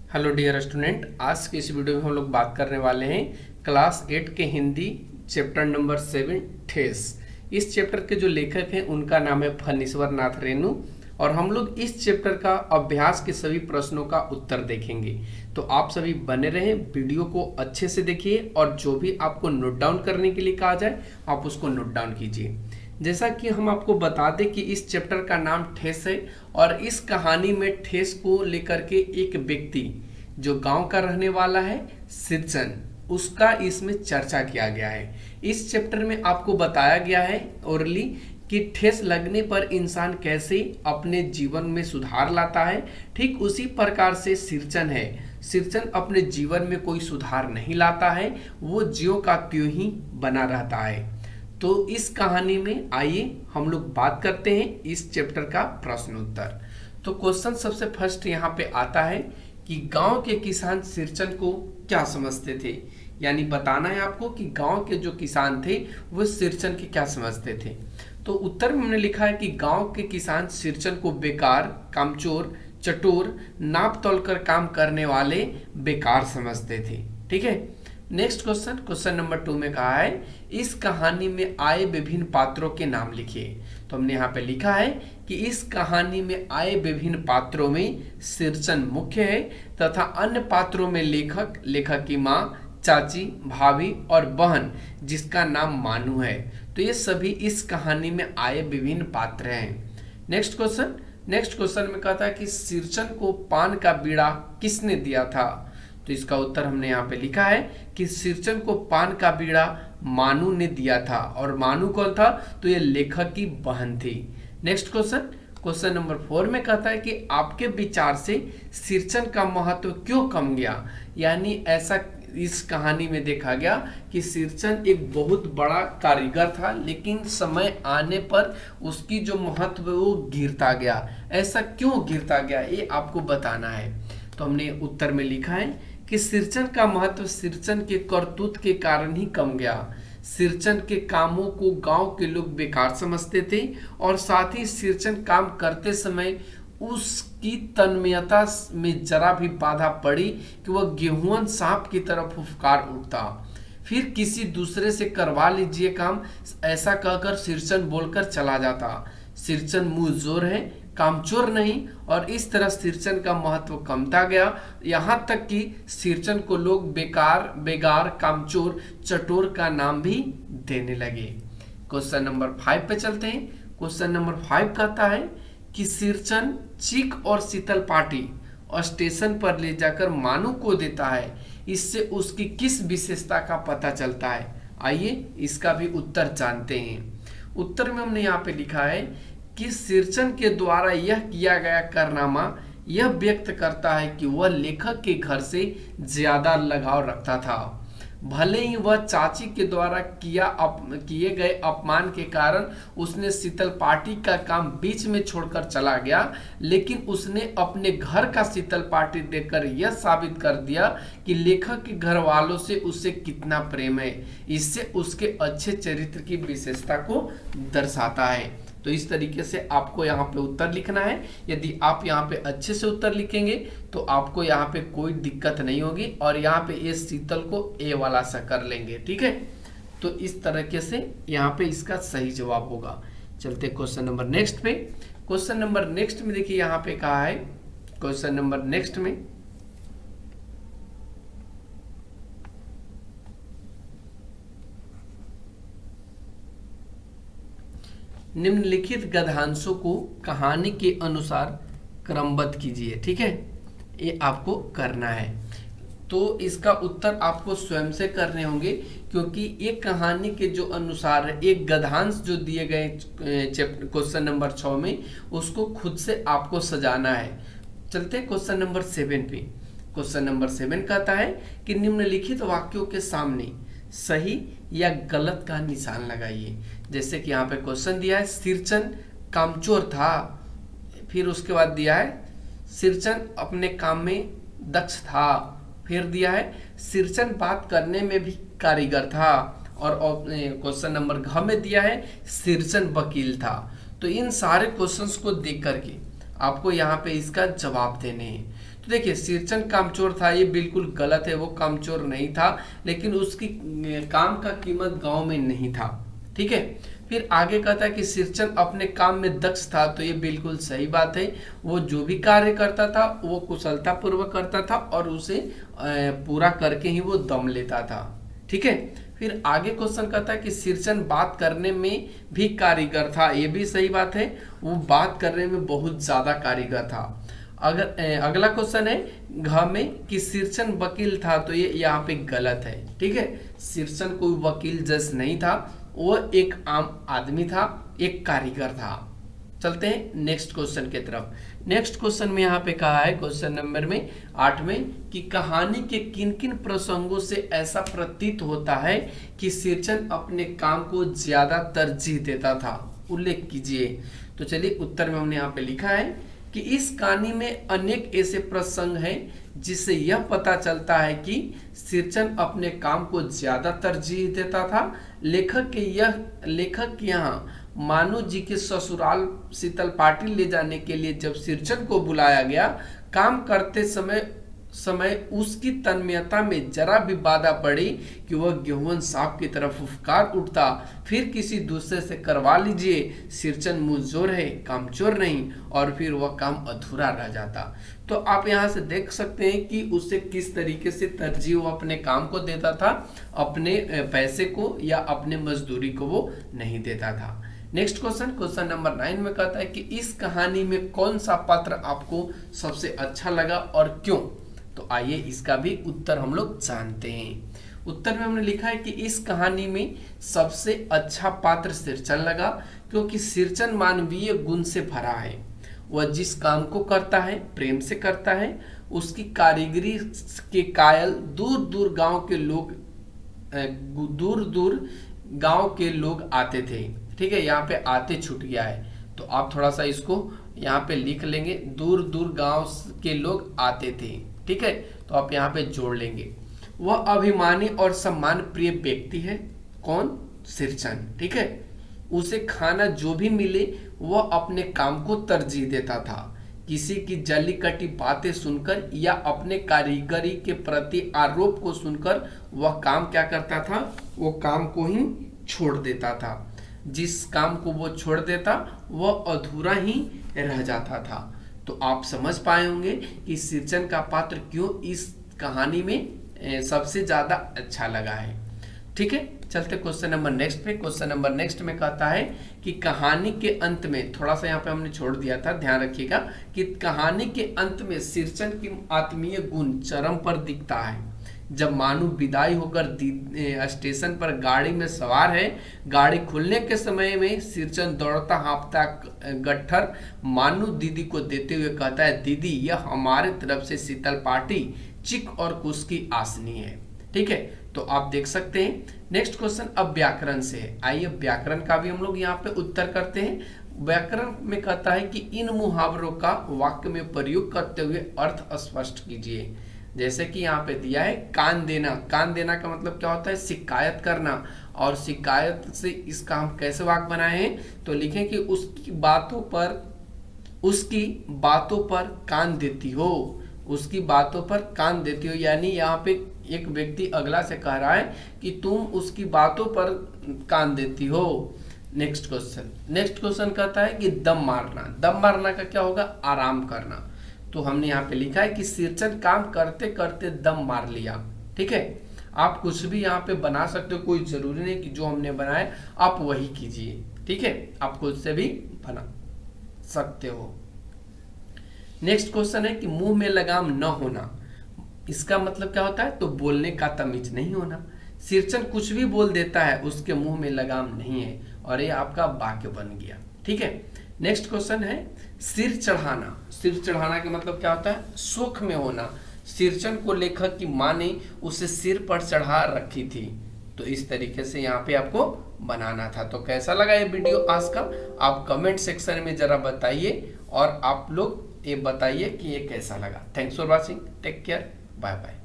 Hello dear student, आज की इस वीडियो में हम लोग बात करने वाले हैं क्लास 8 के हिंदी चैप्टर नंबर 7 ठेस। इस चैप्टर के जो लेखक हैं उनका नाम है फणीश्वर नाथ रेणु और हम लोग इस चैप्टर का अभ्यास के सभी प्रश्नों का उत्तर देखेंगे। तो आप सभी बने रहें, वीडियो को अच्छे से देखिए और जो भी आपको नोट डाउन करने के लिए कहा जाए आप उसको नोट डाउन कीजिए। जैसा कि हम आपको बता दें कि इस चैप्टर का नाम ठेस है और इस कहानी में ठेस को लेकर के एक व्यक्ति जो गांव का रहने वाला है सिरचन, उसका इसमें चर्चा किया गया है। इस चैप्टर में आपको बताया गया है ओरली कि ठेस लगने पर इंसान कैसे अपने जीवन में सुधार लाता है। ठीक उसी प्रकार से सिरचन है, सिरचन अपने जीवन में कोई सुधार नहीं लाता है, वो ज्यों का त्यों ही बना रहता है। तो इस कहानी में आइए हम लोग बात करते हैं इस चैप्टर का प्रश्न उत्तर। तो क्वेश्चन सबसे फर्स्ट यहाँ पे आता है कि गांव के किसान सिरचन को क्या समझते थे। यानी बताना है आपको कि गांव के जो किसान थे वो सिरचन के क्या समझते थे। तो उत्तर में हमने लिखा है कि गांव के किसान सिरचन को बेकार, कामचोर, चटोर, नाप तोल कर काम करने वाले बेकार समझते थे। ठीक है, नेक्स्ट क्वेश्चन नंबर 2 में कहा है इस कहानी में आए विभिन्न पात्रों के नाम लिखिए। तो हमने यहाँ पे लिखा है कि इस कहानी में आए विभिन्न पात्रों में सिरचन मुख्य है तथा अन्य पात्रों में लेखक, लेखक की माँ, चाची, भाभी और बहन जिसका नाम मानू है। तो ये सभी इस कहानी में आए विभिन्न पात्र हैं। नेक्स्ट क्वेश्चन में कहता है कि सिरचन को पान का बीड़ा किसने दिया था। तो इसका उत्तर हमने यहाँ पे लिखा है कि सिरचन को पान का बीड़ा मानू ने दिया था और मानू कौन था, तो ये लेखक की बहन थी। नेक्स्ट क्वेश्चन नंबर 4 में कहता है कि आपके विचार से सिरचन का महत्व क्यों कम गया। यानी ऐसा इस कहानी में देखा गया कि सिरचन एक बहुत बड़ा कारीगर था लेकिन समय आने पर उसकी जो महत्व वो गिरता गया। ऐसा क्यों गिरता गया ये आपको बताना है। तो हमने उत्तर में लिखा है कि सिरचन का महत्व सिरचन के करतूत के कारण ही कम गया। सिरचन के कामों को गांव के लोग बेकार समझते थे और साथ ही सिरचन काम करते समय उसकी तन्मयता में जरा भी बाधा पड़ी कि वह गेहूं सांप की तरह फुफकार उठता। फिर किसी दूसरे से करवा लीजिए काम, ऐसा कहकर सिरचन बोलकर चला जाता। सिरचन मुंह जोर है, कामचोर नहीं, और इस तरह सिरचन का महत्व कमता गया। यहाँ तक कि सिरचन को लोग बेकार, बेगार, कामचोर, चटोर का नाम भी देने लगे। क्वेश्चन नंबर 5 पे चलते हैं। क्वेश्चन नंबर 5 कहता है कि सिरचन चीक और शीतल पाटी और स्टेशन पर ले जाकर मानू को देता है, इससे उसकी किस विशेषता का पता चलता है। आइए इसका भी उत्तर जानते हैं। उत्तर में हमने यहाँ पे लिखा है कि सिरचन के द्वारा यह किया गया कारनामा यह व्यक्त करता है कि वह लेखक के घर से ज्यादा लगाव रखता था। भले ही वह चाची के द्वारा किए गए अपमान के कारण उसने शीतल पार्टी का काम बीच में छोड़कर चला गया, लेकिन उसने अपने घर का शीतल पार्टी देकर यह साबित कर दिया कि लेखक के घर वालों से उसे कितना प्रेम है। इससे उसके अच्छे चरित्र की विशेषता को दर्शाता है। तो इस तरीके से आपको यहाँ पे उत्तर लिखना है। यदि आप यहाँ पे अच्छे से उत्तर लिखेंगे तो आपको यहाँ पे कोई दिक्कत नहीं होगी और यहाँ पे ये शीतल को ए वाला सा कर लेंगे। ठीक है, तो इस तरीके से यहाँ पे इसका सही जवाब होगा। चलते क्वेश्चन नंबर नेक्स्ट पे। क्वेश्चन नंबर नेक्स्ट में देखिए यहाँ पे कहा है, क्वेश्चन नंबर नेक्स्ट में निम्नलिखित गद्यांशों को कहानी के अनुसार क्रमबद्ध कीजिए। ठीक है, ये आपको करना है। तो इसका उत्तर आपको स्वयं से करने होंगे क्योंकि एक कहानी के जो अनुसार एक गद्यांश जो दिए गए क्वेश्चन नंबर 6 में उसको खुद से आपको सजाना है। चलते क्वेश्चन नंबर 7 पे। क्वेश्चन नंबर 7 कहता है कि निम्नलिखित वाक्यों के सामने सही या गलत का निशान लगाइए। जैसे कि यहाँ पे क्वेश्चन दिया है सिरचन कामचोर था, फिर उसके बाद दिया है सिरचन अपने काम में दक्ष था, फिर दिया है सिरचन बात करने में भी कारीगर था, और क्वेश्चन नंबर घ में दिया है सिरचन वकील था। तो इन सारे क्वेश्चंस को देख करके आपको यहाँ पे इसका जवाब देने हैं। तो देखिए सिरचन कामचोर था, ये बिल्कुल गलत है, वो कामचोर नहीं था, लेकिन उसकी काम का कीमत गांव में नहीं था। ठीक है, फिर आगे कहता है कि सिरचन अपने काम में दक्ष था, तो ये बिल्कुल सही बात है। वो जो भी कार्य करता था वो कुशलता पूर्वक करता था और उसे पूरा करके ही वो दम लेता था। ठीक है, फिर आगे क्वेश्चन कहता है कि सिरचन बात करने में भी कारीगर था, ये भी सही बात है, वो बात करने में बहुत ज्यादा कारीगर था। अगर अगला क्वेश्चन है घ में कि सिरचन वकील था, तो ये यहाँ पे गलत है। ठीक है, सिरचन कोई वकील जज नहीं था, वो एक आम आदमी था, एक कारीगर था। चलते हैं नेक्स्ट क्वेश्चन की तरफ। नेक्स्ट क्वेश्चन में यहाँ पे कहा है क्वेश्चन नंबर में 8 में कि कहानी के किन किन प्रसंगों से ऐसा प्रतीत होता है कि सिरचन अपने काम को ज्यादा तरजीह देता था, उल्लेख कीजिए। तो चलिए उत्तर में हमने यहाँ पे लिखा है कि इस कहानी में अनेक ऐसे प्रसंग हैं जिससे यह पता चलता है कि सिरचन अपने काम को ज्यादा तरजीह देता था। लेखक यहाँ मानू जी के ससुराल शीतल पार्टी ले जाने के लिए जब सिरचन को बुलाया गया, काम करते समय उसकी तन्मयता में जरा भी बाधा पड़ी कि वह गेहूं सांप की तरफ फुफकार उठता, फिर किसी दूसरे से करवा लीजिए, सिरचन मुंहजोर है कामचोर नहीं, और फिर वह काम अधूरा रह जाता। तो आप यहाँ से देख सकते हैं कि उसे किस तरीके से तरजीह वो अपने काम को देता था, अपने पैसे को या अपने मजदूरी को वो नहीं देता था। नेक्स्ट क्वेश्चन नंबर 9 में कहता है कि इस कहानी में कौन सा पात्र आपको सबसे अच्छा लगा और क्यों। तो आइए इसका भी उत्तर हम लोग जानते हैं। उत्तर में हमने लिखा है कि इस कहानी में सबसे अच्छा पात्र सिरचन लगा, क्योंकि सिरचन मानवीय गुण से भरा है। वह जिस काम को करता है प्रेम से करता है, उसकी कारीगरी के कायल दूर दूर गांव के लोग आते थे। ठीक है, यहाँ पे आते छूट गया है, तो आप थोड़ा सा इसको यहाँ पे लिख लेंगे, दूर दूर गांव के लोग आते थे। ठीक है, तो आप यहाँ पे जोड़ लेंगे। वह अभिमानी और सम्मान प्रिय व्यक्ति है, कौन? सिरचन। ठीक है, उसे खाना जो भी मिले वह अपने काम को तरजीह देता था। किसी की जली कटी बातें सुनकर या अपने कारीगरी के प्रति आरोप को सुनकर वह काम क्या करता था, वो काम को ही छोड़ देता था। जिस काम को वो छोड़ देता वह अधूरा ही रह जाता था। तो आप समझ पाए होंगे कि सिरचन का पात्र क्यों इस कहानी में सबसे ज्यादा अच्छा लगा है। ठीक है, चलते क्वेश्चन नंबर नेक्स्ट पे। क्वेश्चन नंबर नेक्स्ट में कहता है कि कहानी के अंत में, थोड़ा सा यहाँ पे हमने छोड़ दिया था, ध्यान रखिएगा कि कहानी के अंत में सिरचन की आत्मीय गुण चरम पर दिखता है। जब मानू विदाई होकर स्टेशन पर गाड़ी में सवार है, गाड़ी खुलने के समय में सिरचन दौड़ता हाँफता गट्ठर मानू दीदी को देते हुए कहता है, दीदी यह हमारे तरफ से शीतल पार्टी चिक और कुश की आसनी है। ठीक है, तो आप देख सकते हैं। नेक्स्ट क्वेश्चन अब व्याकरण से है। आइए व्याकरण का भी हम लोग यहाँ पे उत्तर करते हैं। व्याकरण में कहता है कि इन मुहावरों का वाक्य में प्रयोग करते हुए अर्थ स्पष्ट कीजिए। जैसे कि यहाँ पे दिया है कान देना। कान देना का मतलब क्या होता है? शिकायत करना। और शिकायत से इसका हम कैसे वाक्य बनाए हैं, तो लिखें कि उसकी बातों पर कान देती हो, उसकी बातों पर कान देती हो। यानी यहाँ पे एक व्यक्ति अगला से कह रहा है कि तुम उसकी बातों पर कान देती हो। नेक्स्ट क्वेश्चन कहता है कि दम मारना। दम मारना का क्या होगा? आराम करना। तो हमने यहाँ पे लिखा है कि सिरचन काम करते करते दम मार लिया। ठीक है, आप कुछ भी यहाँ पे बना सकते हो, कोई जरूरी नहीं कि जो हमने बनाया आप वही कीजिए। ठीक है, आप खुद से भी बना सकते हो। नेक्स्ट क्वेश्चन है कि मुंह में लगाम न होना। इसका मतलब क्या होता है? तो बोलने का तमीज नहीं होना। सिरचन कुछ भी बोल देता है, उसके मुंह में लगाम नहीं है, और ये आपका वाक्य बन गया। ठीक है, नेक्स्ट क्वेश्चन है सिर चढ़ाना। सिर चढ़ाना का मतलब क्या होता है? सुख में होना। सिरचन को लेखक की माँ ने उसे सिर पर चढ़ा रखी थी। तो इस तरीके से यहाँ पे आपको बनाना था। तो कैसा लगा ये वीडियो आज का? आप कमेंट सेक्शन में जरा बताइए, और आप लोग ये बताइए कि ये कैसा लगा। Thanks for watching, take care, bye bye.